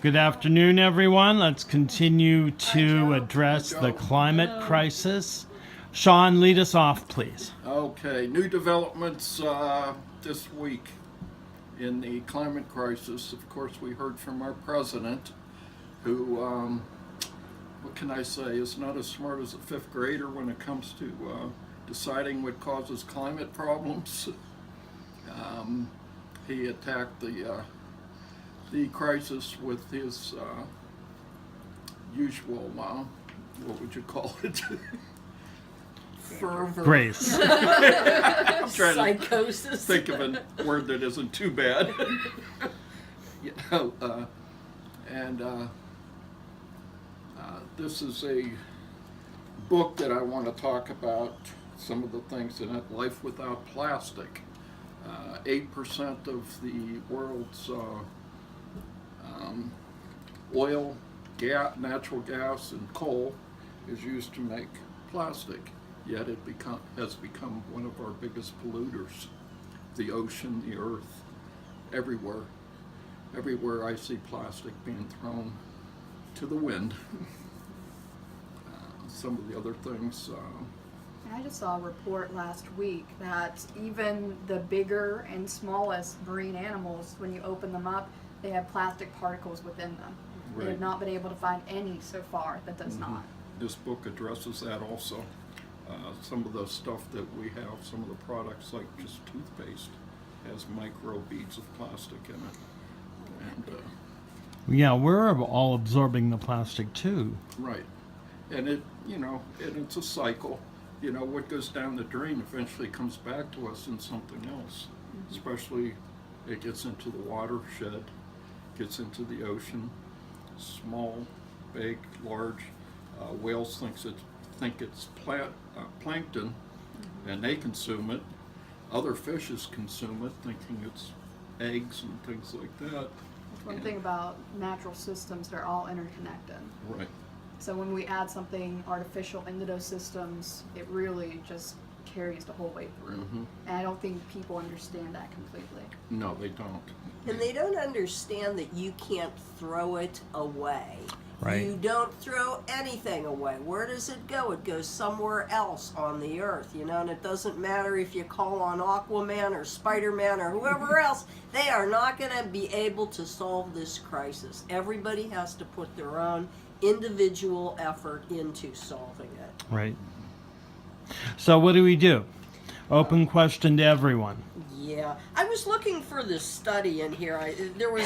Good afternoon, everyone. Let's continue to address the climate crisis. Sean, lead us off, please. Okay, new developments this week in the climate crisis. Of course, we heard from our president, who, what can I say, is not as smart as a fifth grader when it comes to deciding what causes climate problems. He attacked the crisis with his usual, what would you call it? Fervor. Grace. I'm trying Psychosis. to think of a word that isn't too bad. You know, this is a book that I want to talk about some of the things in it. Life Without Plastic. 8% of the world's oil, natural gas, and coal is used to make plastic. Yet it has become one of our biggest polluters. The ocean, the earth, everywhere. Everywhere I see plastic being thrown to the wind. Some of the other things. I just saw a report last week that even the bigger and smallest marine animals, when you open them up, they have plastic particles within them. Right. They have not been able to find any so far that does not. This book addresses that also. Some of the stuff that we have, some of the products like just toothpaste, has micro beads of plastic in it. And Yeah, we're all absorbing the plastic too. right, and it, and it's a cycle. What goes down the drain eventually comes back to us in something else. Especially, it gets into the watershed, gets into the ocean. Small, big, large. Whales think it's plankton, and they consume it. Other fishes consume it, thinking it's eggs and things like that. That's one thing about natural systems, they're all interconnected. Right. So when we add something artificial into those systems, it really just carries the whole way through. And I don't think people understand that completely. No, they don't. And they don't understand that you can't throw it away. Right. You don't throw anything away. Where does it go? It goes somewhere else on the earth, and it doesn't matter if you call on Aquaman or Spider-Man or whoever else, they are not going to be able to solve this crisis. Everybody has to put their own individual effort into solving it. Right. So what do? Open question to everyone. Yeah, I was looking for this study in here. There was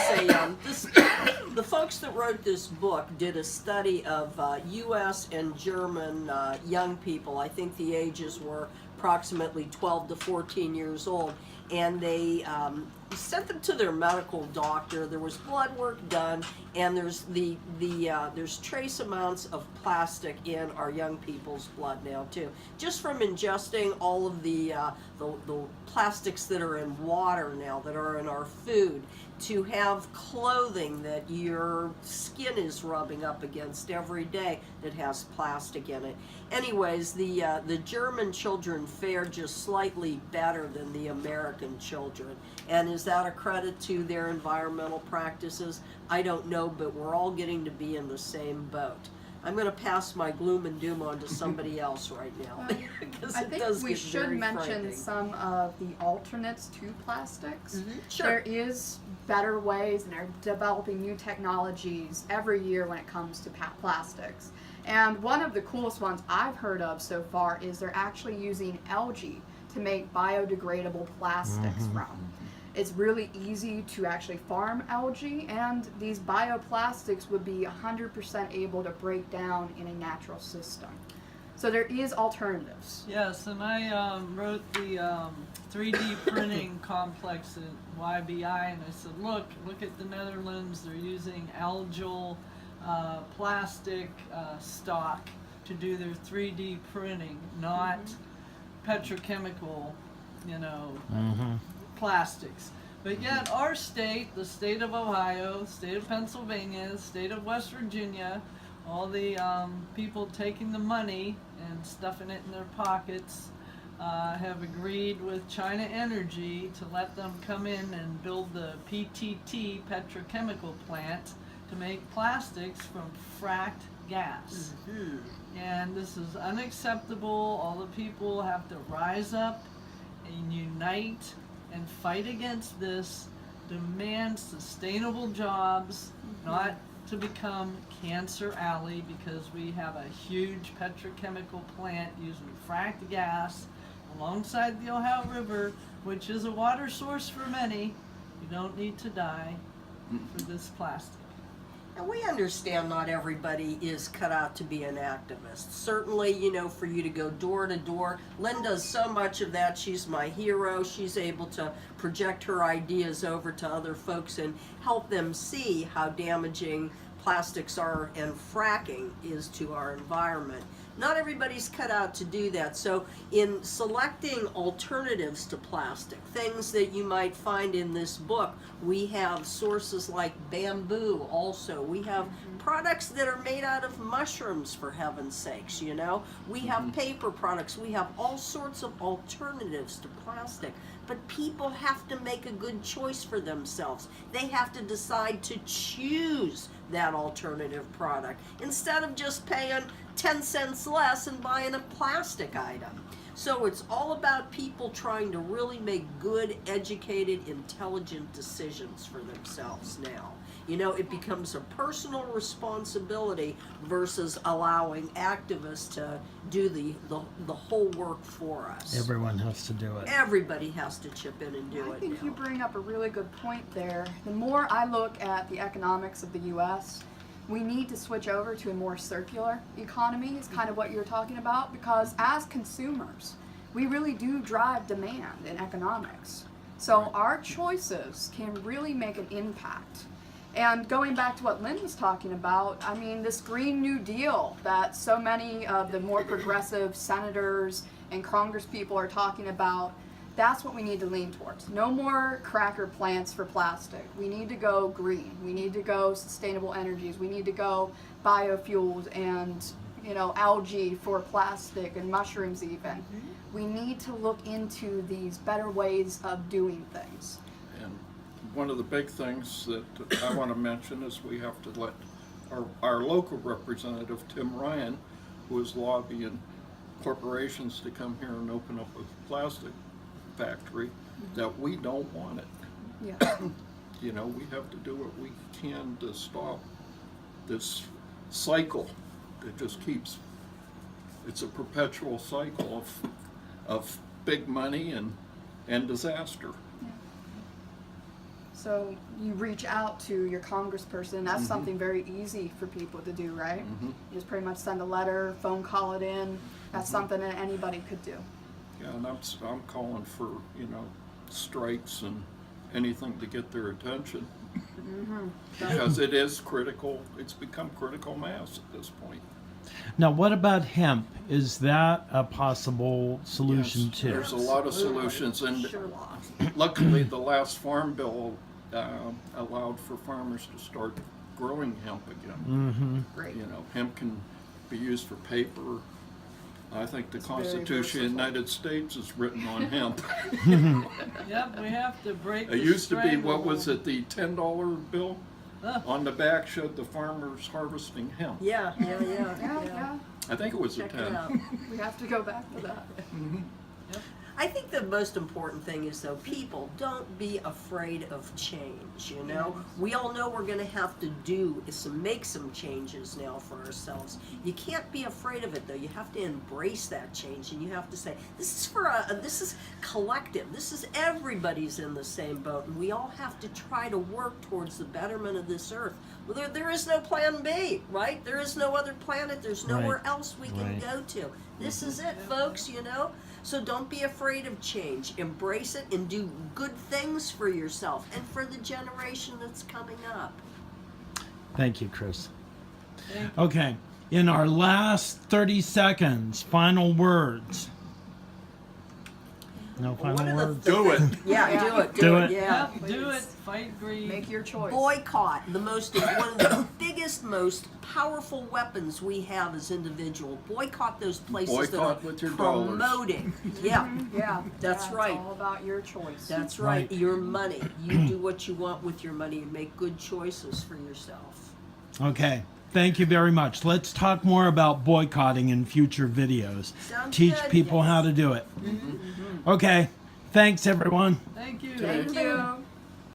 the folks that wrote this book did a study of U.S. and German young people. I think the ages were approximately 12 to 14 years old, and they sent them to their medical doctor. There was blood work done, and there's there's trace amounts of plastic in our young people's blood now too, just from ingesting all of the plastics that are in water now, that are in our food, to have clothing that your skin is rubbing up against every day that has plastic in it. Anyways, the German children fare just slightly better than the American children. And is that a credit to their environmental practices? I don't know, but we're all getting to be in the same boat. I'm going to pass my gloom and doom on to somebody else right now. I think we should mention some of the alternates to plastics. Sure. There is better ways, and they're developing new technologies every year when it comes to plastics. And one of the coolest ones I've heard of so far is they're actually using algae to make biodegradable plastics from. It's really easy to actually farm algae, and these bioplastics would be 100% able to break down in a natural system. So there is alternatives. Yes, and I wrote the 3D printing complex at YBI, and I said, look at the Netherlands. They're using algal plastic stock to do their 3D printing, not petrochemical, plastics. But yet our state, the state of Ohio, state of Pennsylvania, state of West Virginia, all the people taking the money and stuffing it in their pockets have agreed with China Energy to let them come in and build the PTT petrochemical plant to make plastics from fracked gas. And this is unacceptable. All the people have to rise up and unite and fight against this, demand sustainable jobs, not to become Cancer Alley, because we have a huge petrochemical plant using fracked gas alongside the Ohio River, which is a water source for many. You don't need to die for this plastic. And we understand not everybody is cut out to be an activist. Certainly, you know, for you to go door to door, Lynn does so much of that. She's my hero. She's able to project her ideas over to other folks and help them see how damaging plastics are and fracking is to our environment. Not everybody's cut out to do that. So in selecting alternatives to plastic, things that you might find in this book, we have sources like bamboo also. We have products that are made out of mushrooms, for heaven's sakes, you know. We have paper products. We have all sorts of alternatives to plastic. But people have to make a good choice for themselves. They have to decide to choose that alternative product instead of just paying 10 cents less and buying a plastic item. So it's all about people trying to really make good, educated, intelligent decisions for themselves now. You know, it becomes a personal responsibility versus allowing activists to do the whole work for us. Everyone has to do it. Everybody has to chip in and do I it think now. you bring up a really good point there. The more I look at the economics of the U.S., we need to switch over to a more circular economy, is kind of what you're talking about, because as consumers, we really do drive demand in economics. So our choices can really make an impact. And going back to what Lynn was talking about, I mean, this Green New Deal that so many of the more progressive senators and congresspeople are talking about, that's what we need to lean towards. No more cracker plants for plastic. We need to go green. We need to go sustainable energies. We need to go biofuels and, you know, algae for plastic and mushrooms even. We need to look into these better ways of doing things. And one of the big things that I want to mention is we have to let our local representative, Tim Ryan, who is lobbying corporations to come here and open up a plastic factory, that we don't want it. Yeah. You know, we have to do what we can to stop this cycle that just keeps, it's a perpetual cycle of big money and disaster. So you reach out to your congressperson. That's something very easy for people to do, right? You just pretty much send a letter, phone call it in. That's something that anybody could do. Yeah, and I'm calling for, you know, strikes and anything to get their attention. Because it is critical, it's become critical mass at this point. Now, what about hemp? Is that a possible solution Yes, too? there's a lot of solutions, and Sure lost. luckily the last farm bill allowed for farmers to start growing hemp again. Great. You know, hemp can be used for paper. I think the It's very Constitution of the versatile. United States is written on hemp. Yep, we have to break It the used to be, what stranglehold. was it, the $10 bill? Ah. On the back showed the farmers harvesting hemp. Yeah. Yeah. I think it was a Check 10. it out. We have to go back to that. I think the most important thing is, though, people, don't be afraid of change, you know? We all know we're going to have to make some changes now for ourselves. You can't be afraid of it, though. You have to embrace that change, and you have to say, this is collective. This is everybody's in the same boat, and we all have to try to work towards the betterment of this earth. Well, there is no plan B, right? There is no other planet. There's nowhere Right. else we can Right. go to. This is it, folks, you know? So don't be afraid of change. Embrace it and do good things for yourself and for the generation that's coming up. Thank you, Chris. Thank Okay, in our last 30 seconds, final words. No One final of the words? Do it. Yeah, do it. Do it. Yeah. Yep, do it. Fight greed. Make your choice. Boycott, one of the biggest, most powerful weapons we have as individuals. Boycott those places Boycott that are with your dollars. promoting. Yeah, Yeah. That's It's right. all about your choice. that's right. Right. Your money. You do what you want with your money and make good choices for yourself. Okay. Thank you very much. Let's talk more about boycotting in future videos. Sounds Teach good, people yes. how to do it. Okay. Thanks, everyone. Thank you. Thank you.